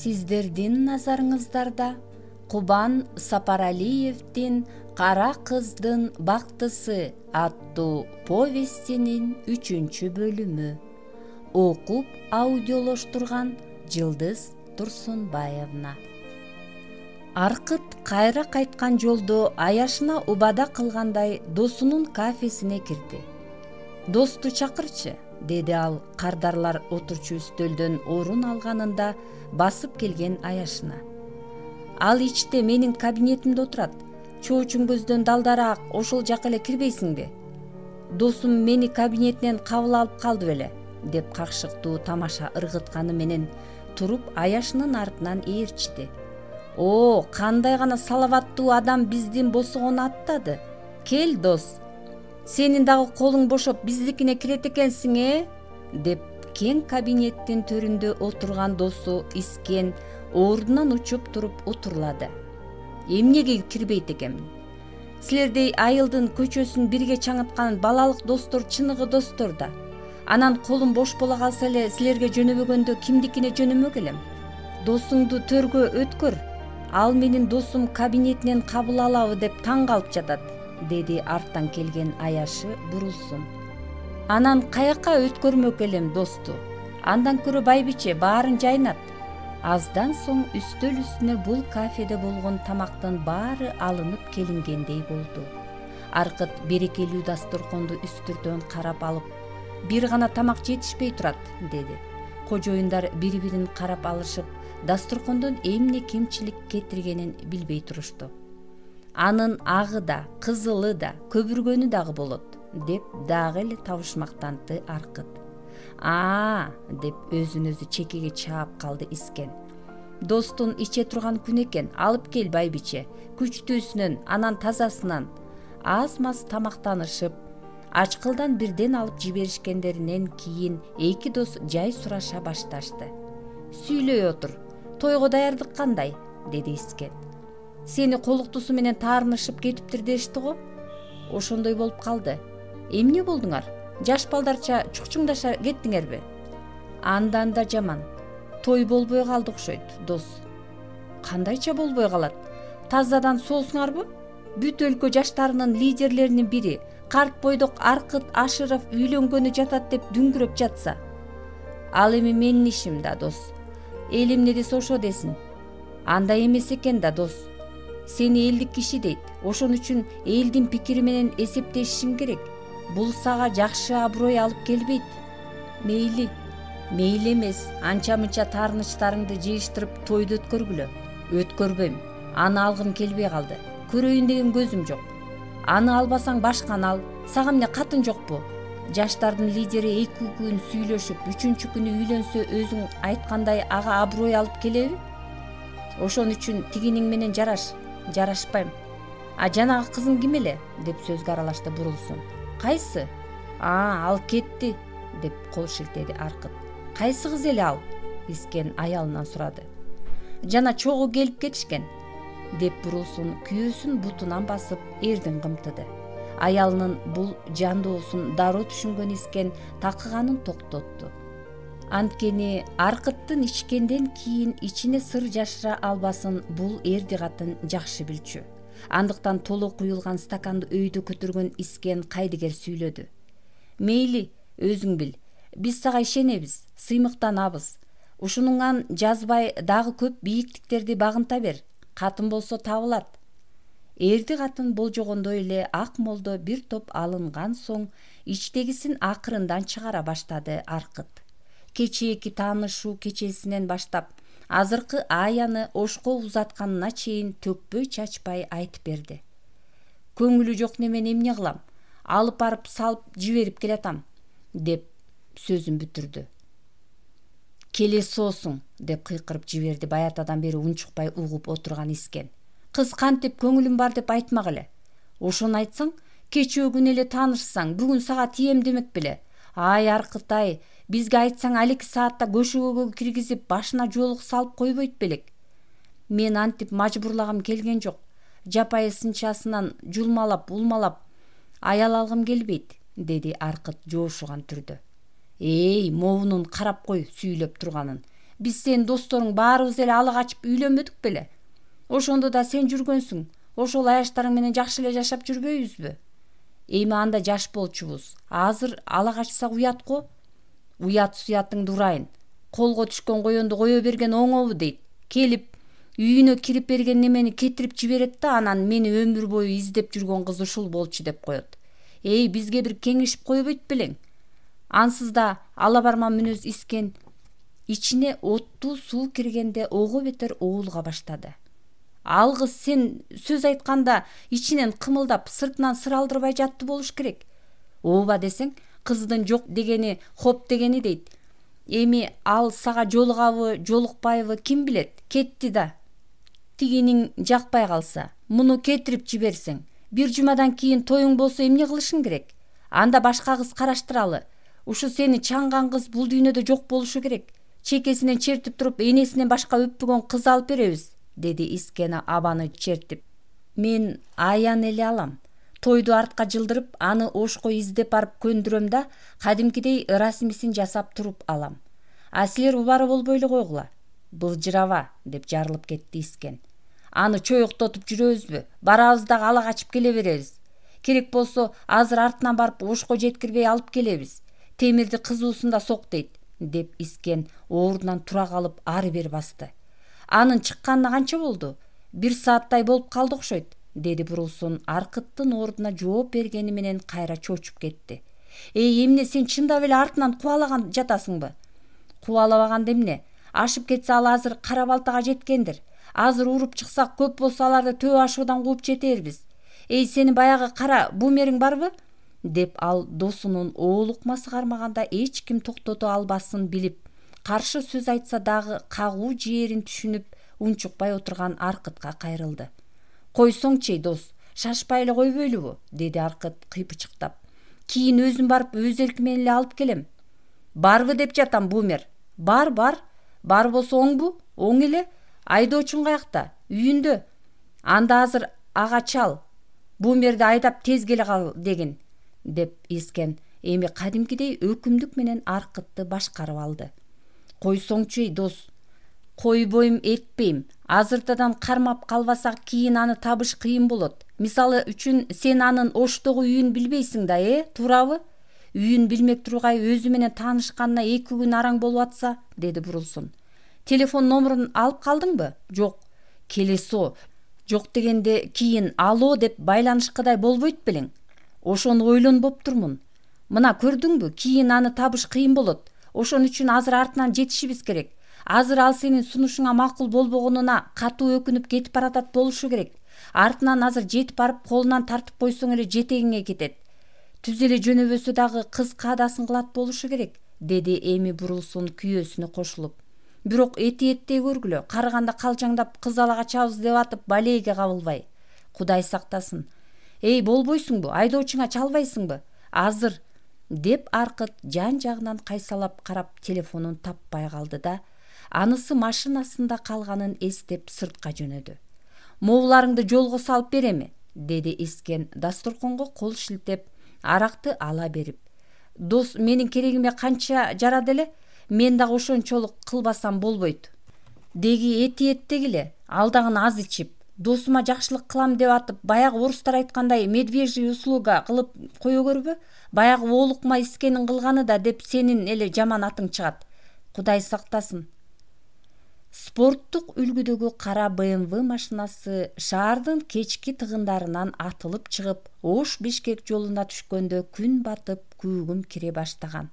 Сиздердин назарыңыздарда Кубан Сапаралиевдин «Кара кыздын бактысы» аттуу повестинин 3 бөлүмү. Окуп аудиолоштурган Жылдыз Турсунбаевна. Аркыт кайра кайткан жолдо аяшына убада кылгандай досунун кафесине кирди. «Досту чакырчы», деди ал кардарлар отурчу үстөлдөн орун алганында басып келген аяшына. «Ал ичте менин кабинетимде отурат. Чоочун көздөн далдараак ошол жака эле кирбейсиңби? Досум мени кабинетинен кабыл алып калды беле», деп какшыктуу тамаша ыргытканы менен туруп аяшынын артынан ээрчиди. «О, кандай гана салаваттуу адам биздин босогону аттады. Кел, дос. Сенин дагы колуң бошоп биздикине кирет экенсиң, деп кең кабинеттин төрүндө отурган досу Искен ордунан учуп туруп утурлады. «Эмнеге кирбейт экенмин? Силердей айылдын көчөсүн бирге чаңыткан балалык достор чыныгы достор да. Анан колум бош бола калса эле силерге жөнөбөгөндө кимдикине жөнөмөк элем? Досуңду төргө өткөр. Ал менин досум кабинетинен кабыл алабы деп таң калып жатат», деди арттан келген аяшы бурулсун. «Анан каяка өткөрмөк элем досту? Андан көрө байбиче баарын жайнат». Аздан соң үстөл үстүнө бул кафеде болгон тамактын баары алынып келингендей болду. Аркыт берекелүү дасторконду үстүрдөн карап алып, «Бир гана тамак жетишпей турат», деди. Кожоюндар бири-бирин карап алышып, дасторкондон эмне кемчилик кетиргенин билбей турушту. «Анын агы да, кызылы да, көбүргөнү дагы болот», деп дагы эле табышмактанды Аркыт. Деп өзүн өзү чекеге чаап калды Искен. «Достун иче турган күн экен, алып кел байбиче, күчтүүсүнөн, анан тазасынан». Аз-маз тамактанышып, ачкылдан бирден алып жиберишкендеринен кийин эки дос жай сураша башташты. «Сүйлөй отур, тойго даярдык кандай?» деди Искен. «Сени колуктусу менен таарынышып кетиптир дешти го?» «Ошондой болуп калды. Эмне болдуңар? Жаш балдарча чукчуңдаша кеттиңерби?» «Андан да жаман. Той болбой калды окшойт, дос». «Кандайча болбой калат? Тазадан соосуңарбы? Бүт өлкө жаштарынын лидерлеринин бири, карт бойдок Аркыт Ашыров үйлөнгөнү жатат деп дүңгүрөп жатса. Ал эми менин ишим да, дос. Эл эмне десе ошо десин». «Андай эмес экен да, дос. Сени элдик киши дейт. Ошон үчүн элдин пикири менен эсептешишиң керек. Бул сага жакшы аброй алып келбейт». «Мейли эмес, анча-мынча таарынычтарыңды жыйыштырып тойду өткөргүлө». «Өткөрбөйм. Аны алгым келбей калды. Көрөйүн деген көзүм жок. Аны албасаң башканы ал. Сага эмне катын жокпу? Жаштардын лидери 2 күн сүйлөшүп, 3-чү күнү үйлөнсө өзүң айткандай ага аброй алып келеби? Ошон үчүн тигиниң менен жарашпайм». «Жанагы кызың ким эле?» деп сөзгө аралашты бурулсун. «Кайсы?» Ал кетти», деп кол шилтеди Аркыт. «Кайсы кыз эле ал?» Искен аялынан сурады. «Жана чогуу келип кетишкен», деп бурулсун күйөөсүн бутунан басып эрдин кымтыды. Аялынын бул жандоосун дароо түшүнгөн Искен такыганын токтотту. Анткени Аркыттын ичкенден кийин ичине сыр жашыра албасын бул эрди катын жакшы билчү. Андыктан толо куюлган стаканды өйдө көтөргөн Искен кайдыгер сүйлөдү. «Мейли, өзүң бил. Биз сага ишенебиз, сыймыктанабыз. Ушунуңан жазбай дагы көп бийиктиктерди багынта бер. Катын болсо табылат». Эрди катын болжогондой эле ак молдо бир топ алынган соң ичтегисин акырындан чыгара баштады Аркыт. Кечээки таанышуу кечесинен баштап азыркы аяны ошко узатканына чейин төкпөй чачпай айтып берди. «Көңүлү жок немени эмне кылам? Алып барып салып жиберип келатам», деп сөзүн бүтүрдү. «Келе соосуң», деп кыйкырып жиберди баятадан бери унчукпай угуп отурган Искен. «Кыз кантип көңүлүм бар деп айтмак эле. Ошону айтсаң, кечөө күнү эле таанышсаң, бүгүн сага тием демек беле. Ай Аркыт, бизге айтсаң ал 2 саатта көшөгөгө киргизип башына жоолук салып койбойт белек. Мен антип мажбурлагым келген жок. Жапайы сынчасынан жулмалап, улмалап аял алгым келбейт», деди Аркыт жоошуган түрдө. «Моунун карап кой сүйлөп турганын. Биз сенин досторуң баарыбыз эле ала качып үйлөнбөдүк беле? Ошондо да сен жүргөнсүң. Ошол аяштарың менен жакшы эле жашап жүрбөйбүзбү? Эми анда жаш болчубуз. Азыр ала качсак уят го. Уят суятыңды урайын. Колго түшкөн коёнду кое берген оңобу дейт. Келип үйүнө кирип берген немени кетирип жиберет да анан мени өмүр бою издеп жүргөн кыз ушул болчу деп коет. Бизге бир кеңешип койбойт белең? Ансыз да ала барман мүнөз Искен ичине оттуу суу киргенде ого бетер оолуга баштады. Ал кыз сен сөз айтканда ичинен кымылдап, сыртынан сыр алдырбай жатты болуш керек. Ооба десең, кыздын жок дегени хоп дегени дейт. Эми ал сага жолугабы, жолукпайбы ким билет? Кетти да. Тигиниң жакпай калса, муну кетирип жиберсең, бир жумадан кийин тоюң болсо эмне кылышың керек? Анда башка кыз караштыралы. Ушу сени чаңган кыз бул дүйнөдө жок болушу керек. Чекесинен чертип туруп, энесинен башка өппөгөн кыз алып беребиз, деди Искен абаны чертип. Мен аян эле алам. Тойду артка жылдырып, аны ошко издеп барып көндүрөм да, кадимкидей ырасмисин жасап туруп алам. А силер убары болбой эле койгула. Былжыраба, деп жарылып кетти Искен. Аны чоюктотуп жүрөбүзбү? Барабыз дагы ала качып келе беребиз. Керек болсо, азыр артынан барып ошко жеткирбей алып келебиз. Темирди кызуусунда сок дейт, деп Искен ордунан тура калып ары бери басты. Анын чыкканына канча болду? 1 сааттай болуп калды окшойт, деди Брулсун Аркыттын ордуна жооп бергени менен кайра чочуп кетти. Эмне сен чындап эле артынан кубалаган жатасыңбы? Кубалабаганда эмне? Ашып кетсе ал азыр кара балтага жеткендир. Азыр уруп чыксак көп болсо аларды төбө ашуудан кууп жетербиз. Сенин баягы кара бумериң барбы? Деп ал досунун оолукмасы кармаганда эч ким токтото албасын билип, каршы сөз айтса дагы кагуу жээрин түшүнүп, унчукпай отурган Аркытка кайрылды. Койсоңчу дос, шашпай эле койбойлубу? Деди Аркыт кыйпычыктап. Кийин өзүм барып өз эркимен эле алып келем. Барбы деп жатам бумер. Бар. Бар болсо оңбу? Оң эле. Айдоочуң каякта? Үйүндө. Анда азыр ага чал. Бумерди айдап тез келе кал деген, деп Искен эми кадимкидей өкүмдүк менен Аркытты башкарып алды. Койсоңчу дос. Койбойм, этпейм. Азыртадан кармап калбасак кийин аны табыш кыйын болот. Мисалы үчүн сен анын Оштогу үйүн билбейсиң да, туурабы? Үйүн билмек тургай өзү менен таанышканына 2 күн араң болуп атса, деди Брулсун. Телефон номерун алып калдыңбы? Жок. Келесо. Жок дегенде кийин алоо деп байланышкыдай болбойт белең? Ошону ойлонбоптурмун. Мына көрдүңбү, кийин аны табыш кыйын болот. Ошон үчүн азыр артынан жетишибиз керек. Азыр ал сенин сунушуңа макул болбогонуна катуу өкүнүп кетип баратат болушу керек. Артынан азыр жетип барып колунан тартып койсоң эле жетегиңе кетет. Түз эле жөнөбөсө дагы кыз каадасын кылат болушу керек, деди эми Брулсун күйөөсүнө кошулуп. Бирок этиеттей көргүлө, карыганда калжаңдап кыз ала качабыз деп атып балейге кабылбай. Кудай сактасын. Болбойсуңбу? Айдоочуңа чалбайсыңбы? Азыр, деп Аркыт жан жагынан кайсалап карап телефонун таппай калды да, анысы машинасында калганын эстеп сыртка жөнөдү. Моуларыңды жолго салып береми? Деди Искен дасторконго кол шилтеп, аракты ала берип. Дос, менин керегиме канча жарады эле? Мен дагы ошончолук кылбасам болбойт. Деги этиеттегиле, алдагын аз ичип, досума жакшылык кылам деп атып, баягы орустар айткандай медвежий услуга кылып кое көрбө? Баягы оолукма Искенин кылганы да деп сенин эле жаман атың чыгат. Кудай сактасын. Спорттук үлгүдөгү кара БМВ машинасы шаардын кечки тыгындарынан атылып чыгып, Ош-Бишкек жолуна түшкөндө күн батып, күүгүм кире баштаган.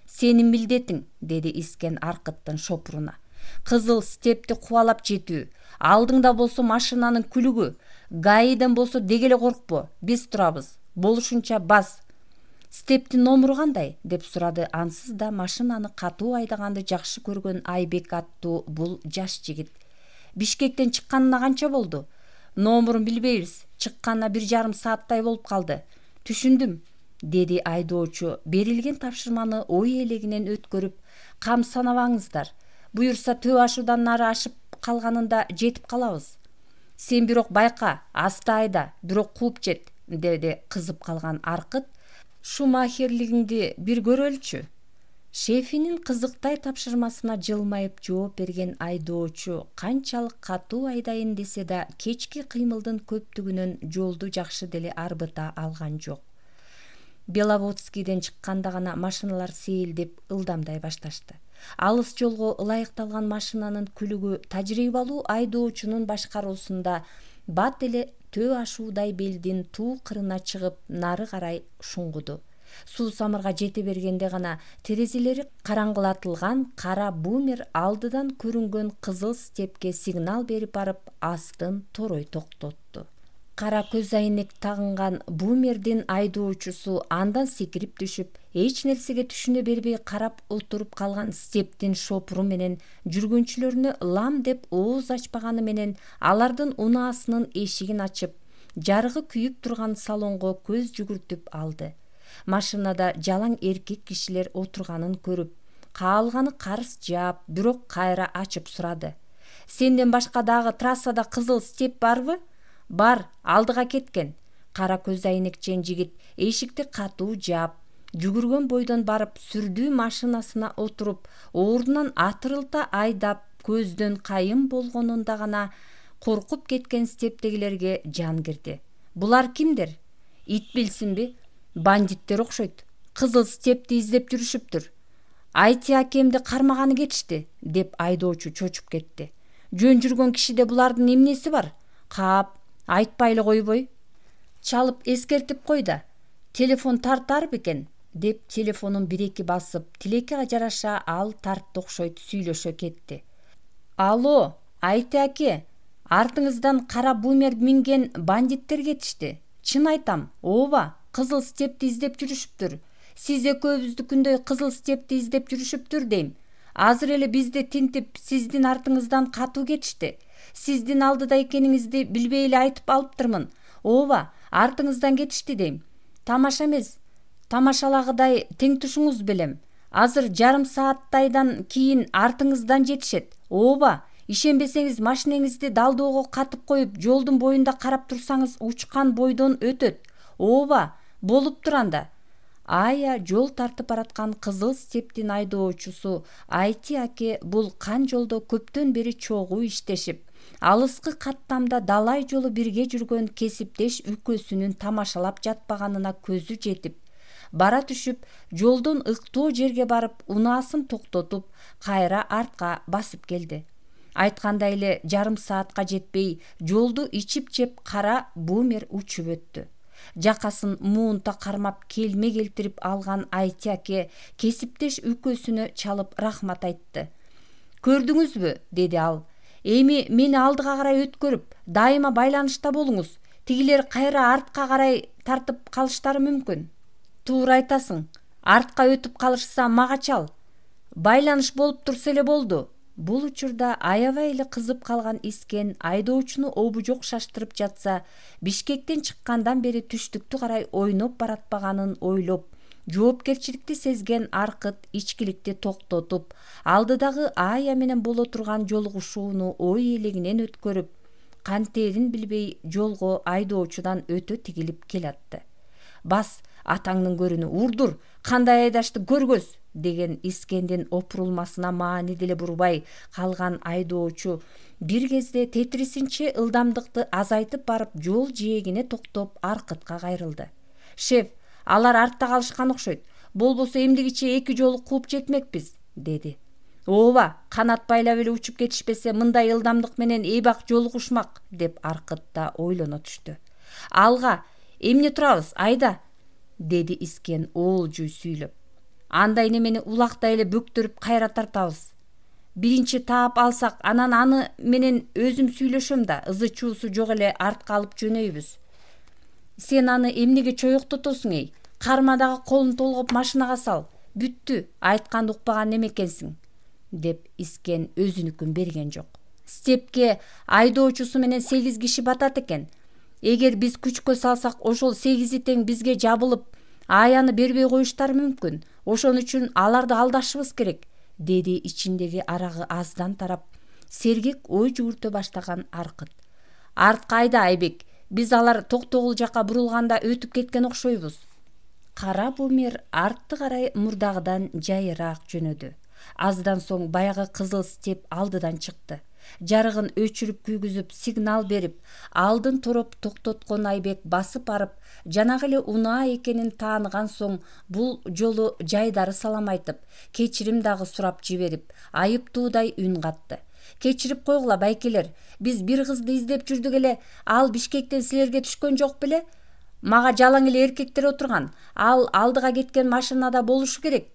Сенин милдетиң, деди Искен Аркыттын шопуруна. Кызыл степти кубалап жетүү. Алдыңда болсо машинанын күлүгү. ГАИден болсо дегеле коркпо. Биз турабыз. Болушунча бас. Стептин номуру кандай? Деп сурады ансыз да машинаны катуу айдаганды жакшы көргөн Айбек аттуу бул жаш жигит. Бишкектен чыкканына канча болду? Номурун билбейбиз. Чыкканына 1,5 сааттай болуп калды. Түшүндүм, деди айдоочу берилген тапшырманы ой элегинен өткөрүп. Кам санабаңыздар. Буюрса төбө ашуудан нары ашып калганында жетип калабыз. Сен бирок байка, аста айда, бирок кууп жет, деди кызып калган Аркыт. Шумахерлигиңди бир көрөлүчү. Шефинин кызыктай тапшырмасына жылмайып жооп берген айдоочу канчалык катуу айдайын десе да кечки кыймылдын көптүгүнөн жолду жакшы деле арбыта алган жок. Беловодскийден чыкканда гана машиналар сейилдеп ылдамдай башташты. Алыс жолго ылайыкталган машинанын күлүгү тажрыйбалуу айдоочунун башкаруусунда бат эле төө ашуудай белдин туу кырына чыгып нары карай шуңгуду. Суу самырга жете бергенде гана терезелери караңгылатылган кара бумер алдыдан көрүнгөн кызыл степке сигнал берип барып астын торой токтотту. Кара көз айнек тагынган бумердин айдоочусу андан секирип түшүп, эч нерсеге түшүнө бербей карап отуруп калган стептин шопуру менен жүргүнчүлөрүнө лам деп ооз ачпаганы менен алардын унаасынын эшигин ачып, жарыгы күйүп турган салонго көз жүгүртүп алды. Машинада жалаң эркек кишилер отурганын көрүп, каалганы карыз жаап, бирок кайра ачып сурады. Сенден башка дагы трассада кызыл степ барбы? Бар, алдыга кеткен. Кара көз айнекчен жигит эшикти катуу жаап, жүгүргөн бойдон барып сүрдүү машинасына отуруп, ордунан атырылта айдап, көздөн кайын болгонунда гана коркуп кеткен стептегилерге жан кирди. Булар кимдер? Ит билсинби? Бандиттер окшойт. Кызыл степти издеп жүрүшүптүр. Айти акемди кармаганы кетишти, деп айдоочу чочуп кетти. Жөн жүргөн кишиде булардын эмнеси бар? Кап, айтпай эле койбой. Чалып эскертип кой да. Телефон тартар бекен, деп телефонун бир-эки басып, тилекке жараша ал тартты окшойт, сүйлөшө кетти. Алло, Айти аке, артыңыздан кара бумер минген бандиттер кетишти. Чын айтам, ооба, кызыл степти издеп жүрүшүптүр. Сиз экөөбүздүкүндөй кызыл степти издеп жүрүшүптүр дейм. Азыр эле бизди тинтип, сиздин артыңыздан катуу кетишти. Сиздин алдыда экениңизди билбей эле айтып алыптырмын. Ооба, артыңыздан кетишти дейм. Тамаша эмес, тамашалагыдай тең тушуңуз белем. Азыр жарым сааттайдан кийин артыңыздан жетишет. Ооба, ишенбесеңиз машинеңизди далдоого катып коюп, жолдун боюнда карап турсаңыз учкан бойдон өтөт. Ооба, болуптур анда. Ая жол тартып бараткан кызыл стептин айдоочусу Айти аке бул кан жолдо көптөн бери чогуу иштешип, алыскы каттамда далай жолу бирге жүргөн кесиптеш үкөсүнүн тамашалап жатпаганына көзү жетип, бара түшүп, жолдон ыктоо жерге барып, унаасын токтотуп, кайра артка басып келди. Айткандай эле жарым саатка жетпей, жолду ичип жеп кара бумер учуп өттү. Жакасын муунта кармап келме келтирип алган Айти аке кесиптеш үкөсүнө чалып рахмат айтты. Көрдүңүзбү, деди ал. Эми мени алдыга карай өткөрүп, дайыма байланышта болуңуз. Тигилер кайра артка карай тартып калыштары мүмкүн. Туура айтасың. Артка өтүп калышса мага чал. Байланыш болуп турса эле болду. Бул учурда аябай эле кызып калган Искен айдоочуну обужок шаштырып жатса, Бишкектен чыккандан бери түштүктү карай ойноп баратпаганын ойлоп, жоопкерчиликти сезген Аркыт ичкиликти токтотуп, алдыдагы Ая менен боло турган жолугушууну ой элегинен өткөрүп, кантерин билбей жолго айдоочудан өтө тигилип келатты. Бас, атаңдын көрүнү, урдур, кандай айдашты көргөз, деген Искендин опурулмасына маани деле бурбай калган айдоочу бир кезде тетрисинче ылдамдыкты азайтып барып жол жээгине токтоп Аркытка кайрылды. Шеф, алар артта калышкан окшойт. Болбосо эмдигиче эки жолу кууп жетмекпиз, деди. Ооба, канат байлап эле учуп кетишпесе мындай ылдамдык менен эбак жолугушмак, деп Аркыт да ойлоно түштү. Алга, эмне турабыз, айда, деди Искен оолжуй сүйлөп. Андай немени улактай эле бөктөрүп кайра тартабыз. Биринчи таап алсак, анан аны менен өзүм сүйлөшөм да, ызы-чуусу жок эле артка алып жөнөйбүз. Сен аны эмнеге чоюктотосуң эй? Кармадагы колун толгоп машинага сал. Бүттү, айтканды укпаган неме экенсиң, деп Искен өзүнүкүн берген жок. Степке айдоочусу менен 8 киши батат экен. Эгер биз күчкө салсак, ошол 8 тең бизге жабылып, Аяны бербей коюштары мүмкүн. Ошон үчүн аларды алдашыбыз керек, деди ичиндеги арагы аздан тарап, сергек ой жүгүртө баштаган Аркыт. Артка айда, Айбек, биз алар токтогул жака бурулганда өтүп кеткен окшойбуз. кара бумер артты карай мурдагыдан жайыраак жөнөдү. Аздан соң баягы кызыл степ алдыдан чыкты. Жарыгын өчүрүп күйгүзүп сигнал берип, алдын туруп токтоткон Айбек басып барып, жанагы эле унаа экенин тааныган соң бул жолу жайдары салам айтып, кечирим дагы сурап жиберип, айыптуудай үн катты. Кечирип койгула байкелер, биз бир кызды издеп жүрдүк эле, ал Бишкектен силерге түшкөн жок беле? Мага жалаң эле эркектер отурган, ал алдыга кеткен машинада болушу керек.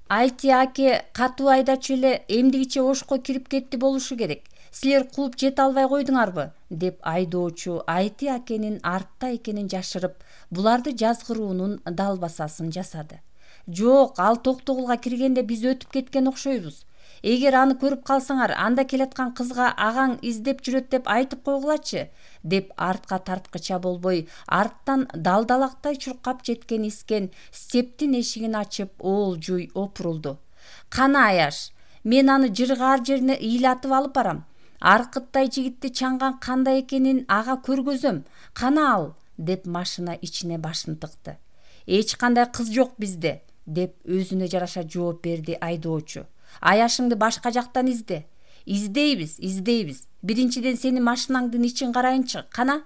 Айти аке катуу айдачу эле эмдигиче ошко кирип кетти болушу керек. Силер кууп жете албай койдуңарбы? Деп айдоочу Айти акенин артта экенин жашырып, буларды жазгыруунун далбасасын жасады. Жок, ал Токтогулга киргенде биз өтүп кеткен окшойбуз. Эгер аны көрүп калсаңар, анда келаткан кызга агаң издеп жүрөт деп айтып койгулачы, деп артка тарткыча болбой, арттан далдалактай чуркап жеткен искен стептин эшигин ачып, оолжуй опурулду. Кана Аяш, мен аны жыргаар жерине ыйлатып алып барам. Аркыттай жигитти чаңган кандай экенин ага көргөзөм. Кана ал, деп машина ичине башын тыкты. Эч кандай кыз жок бизде, деп өзүнө жараша жооп берди айдоочу. Аяшыңды башка жактан изде. Издейбиз. Биринчиден сени машинаңдын ичин карайынчы, кана,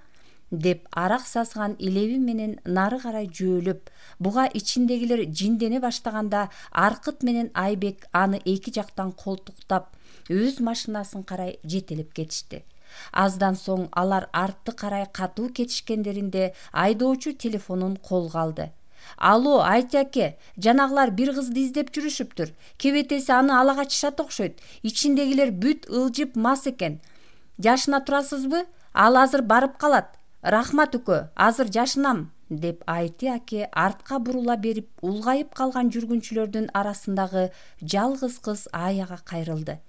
деп арак сасган илеби менен нары карай жөөлөп, буга ичиндегилер жиндене баштаганда Аркыт менен Айбек аны эки жактан колтуктап, өз машинасын карай жетелеп кетишти. Аздан соң алар артты карай катуу кетишкендеринде айдоочу телефонун колго алды. Алло, Айти аке, жанагылар бир кызды издеп жүрүшүптүр. Кебетеси аны ала качышат окшойт. Ичиндегилер бүт ылжып мас экен. Жашына турасызбы? Ал азыр барып калат. Рахмат үкө, азыр жашынам, деп Айти аке артка бурула берип, улгайып калган жүргүнчүлөрдүн арасындагы жалгыз кыз Аяга кайрылды.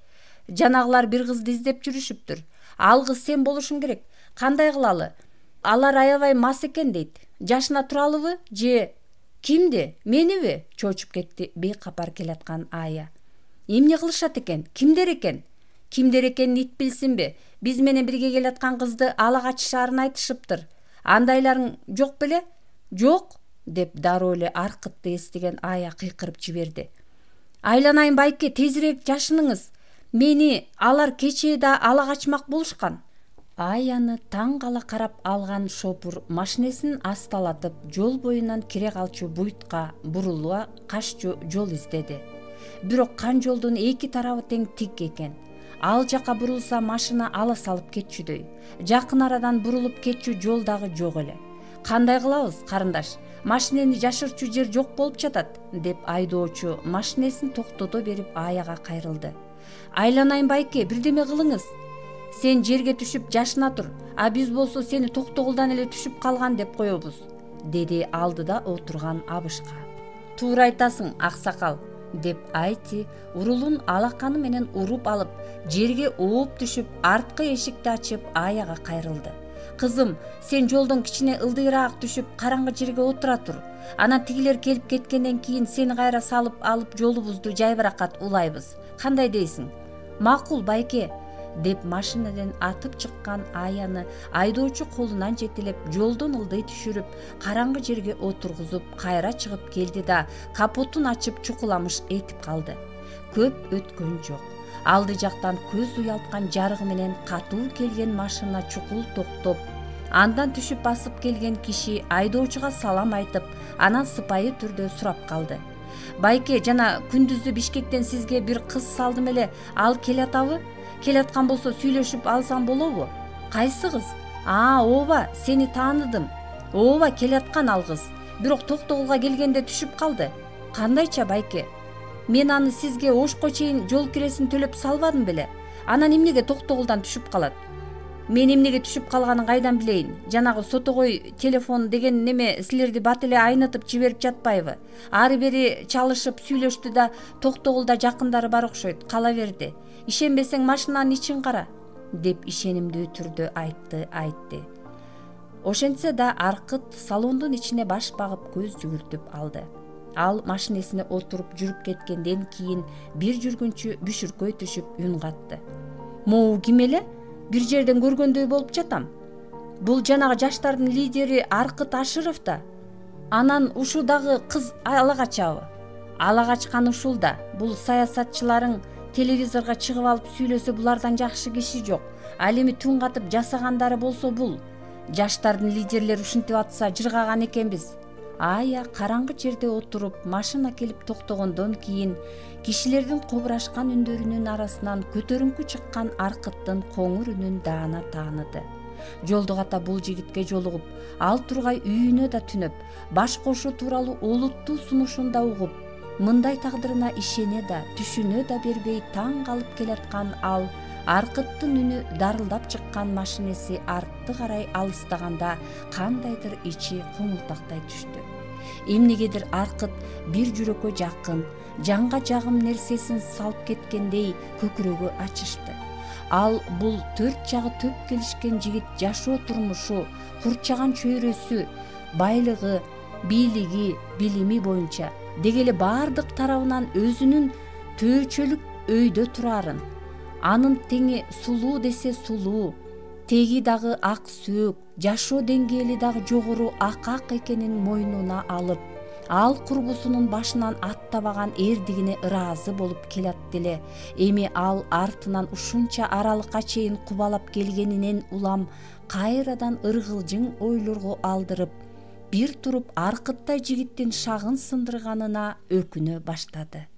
Жанагылар бир кызды издеп жүрүшүптүр. Ал кыз сен болушуң керек. Кандай кылалы? Алар аябай мас экен дейт. Жашына туралыбы? Же кимди? Мениби? Чочуп кетти бейкапар келаткан Ая. Эмне кылышат экен? Кимдер экен? Кимдер экенин ит билсинби? Биз менен бирге келаткан кызды ала качышаарын айтышыптыр. Андайларың жок беле? Жок, деп дароо эле Аркытты эстеген Ая кыйкырып жиберди. Айланайын байке, тезирээк жашыныңыз. Мени алар кечээ да ала качмак болушкан. Аяны таң кала карап алган шопур машинесин асталатып, жол боюнан кире калчу буйтка бурулуа кашчу жол издеди. Бирок кан жолдун эки тарабы тең тик экен. Ал жака бурулса машина ала салып кетчүдөй. Жакын арадан бурулуп кетчү жол дагы жок эле. Кандай кылабыз, карындаш? Машинени жашырчу жер жок болуп жатат, деп айдоочу машинесин токтото берип Аяга кайрылды. Айланайын байке, бирдеме кылыңыз. Сен жерге түшүп жашына тур, а биз болсо сени Токтогулдан эле түшүп калган деп коебуз, деди алдыда отурган Абышка. Туура айтасың, аксакал, деп Айти урулун алаканы менен уруп алып, жерге ооп түшүп, арткы эшикти ачып Аяга кайрылды. Кызым, сен жолдон кичине ылдыйраак түшүп, караңгы жерге отура тур. Анан тигилер келип кеткенден кийин сени кайра салып алып жолубузду жайбаракат улайбыз. Кандай дейсиң? Макул, байке, деп машинадан атып чыккан Аяны айдоочу колунан жетелеп, жолдон ылдый түшүрүп, караңгы жерге отургузуп, кайра чыгып келди да капотун ачып чукуламыш этип калды. Көп өткөн жок. Алды жактан көз уялткан жарыгы менен катуу келген машина чукул токтоп, андан түшүп басып келген киши айдоочуга салам айтып, анан сыпайы түрдө сурап калды. Байке, жана күндүзү Бишкектен сизге бир кыз салдым эле, ал келатабы? Келаткан болсо сүйлөшүп алсам болобу? Кайсы кыз? Ооба, сени тааныдым. Ооба, келаткан ал кыз. Бирок Токтогулга келгенде түшүп калды. Кандайча, байке? Мен аны сизге Ошко чейин жол киресин төлөп салбадым беле? Анан эмнеге Токтогулдан түшүп калат? Мен эмнеге түшүп калганын кайдан билейин? Жанагы сотогой телефон деген неме силерди бат эле айнытып жиберип жатпайбы? Ары бери чалышып сүйлөштү да Токтогулда жакындары бар окшойт, кала берди. Ишенбесең машинанын ичин кара, деп ишенимдүү түрдө айтты. Ошентсе да Аркыт салондун ичине баш багып көз жүгүртүп алды. Ал машинесине отуруп жүрүп кеткенден кийин бир жүргүнчү бүшүркөй түшүп үн катты. Могу ким эле? Бир жерден көргөндөй болуп жатам. Бул жанагы жаштардын лидери Аркыт Ашыров да. Анан ушу дагы кыз ала качабы? Ала качкан ушул да. Бул саясатчыларың телевизорго чыгып алып сүйлөсө булардан жакшы киши жок. Ал эми түн катып жасагандары болсо бул. Жаштардын лидерлери ушинтип атса жыргаган экенбиз. Ая караңгы жерде отуруп машина келип токтогондон кийин кишилердин кобурашкан үндөрүнүн арасынан көтөрүңкү чыккан Аркыттын коңур үнүн даана тааныды. Жолдо ката бул жигитке жолугуп, ал тургай үйүнө да түнөп, баш кошуу тууралуу олуттуу сунушун да угуп, мындай тагдырына ишене да, түшүнө да бербей таң калып келаткан ал Аркыттын үнү дарылдап чыккан машинеси артты карай алыстаганда кандайдыр ичи коңултактай түштү. Эмнегедир Аркыт бир жүрөккө жакын, жанга жагым нерсесин салып кеткендей көкүрөгү ачышты. Ал бул төрт жагы төп келишкен жигит жашоо турмушу, курчаган чөйрөсү, байлыгы, бийлиги, билими боюнча деги эле бардык тарабынан өзүнүн төөчөлүк өйдө турарын, анын теңи сулуу десе сулуу, теги дагы ак сөөк, жашоо деңгээли дагы жогору акак экенин мойнуна алып, ал курбусунун башынан аттабаган эрдигине ыраазы болуп келат деле. Эми ал артынан ушунча аралыкка чейин кубалап келгенинен улам кайрадан ыргылжың ойлорго алдырып, бир туруп Аркыттай жигиттин шагын сындырганына өкүнө баштады.